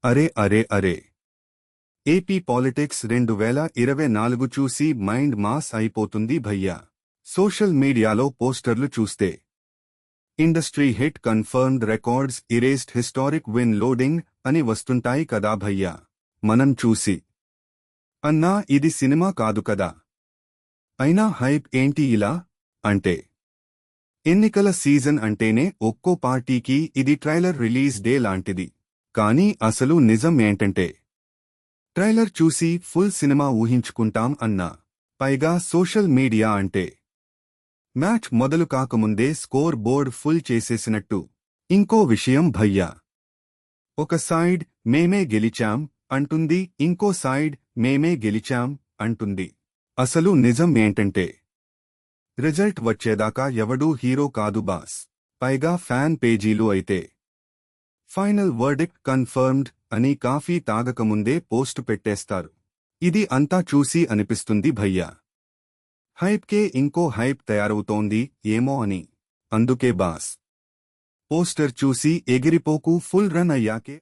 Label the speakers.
Speaker 1: అరే అరే అరే ఏపీ పాలిటిక్స్ 2024 చూసి మైండ్ మాస్ అయిపోతుంది భయ్యా. సోషల్ మీడియాలో పోస్టర్లు చూస్తే industry hit confirmed records erased historic win loading అని వస్తుంటాయి కదా భయ్యా. మనం చూసి అన్నా ఇది సినిమా కాదు కదా, అయినా హైప్ ఏంటి ఇలా అంటే ఎన్నికల సీజన్ అంటేనే ఒక్కో పార్టీకి ఇది ట్రైలర్ రిలీజ్ డే లాంటిది. కానీ అసలు నిజం ఏంటంటే ట్రైలర్ చూసి ఫుల్ సినిమా ఊహించుకుంటాం అన్నా. పైగా సోషల్ మీడియా అంటే మ్యాచ్ మొదలు కాకముందే స్కోర్ బోర్డ్ ఫుల్ చేసేసినట్టు. ఇంకో విషయం భయ్యా, ఒక సైడ్ మేమే గెలిచాం అంటుంది, ఇంకో సైడ్ మేమే గెలిచాం అంటుంది. అసలు నిజం ఏంటంటే రిజల్ట్ వచ్చేదాకా ఎవడూ హీరో కాదు బాస్. పైగా ఫ్యాన్ పేజీలు అయితే ఫైనల్ వర్డిక్ట్ కన్ఫర్మ్డ్ అని కాఫీ తాగకముందే పోస్టు పెట్టేస్తారు. ఇది అంతా చూసి అనిపిస్తుంది భయ్యా, హైప్కే ఇంకో హైప్ తయారవుతోంది ఏమో అని. అందుకే బాస్ పోస్టర్ చూసి ఎగిరిపోకు, ఫుల్ రన్ అయ్యాకే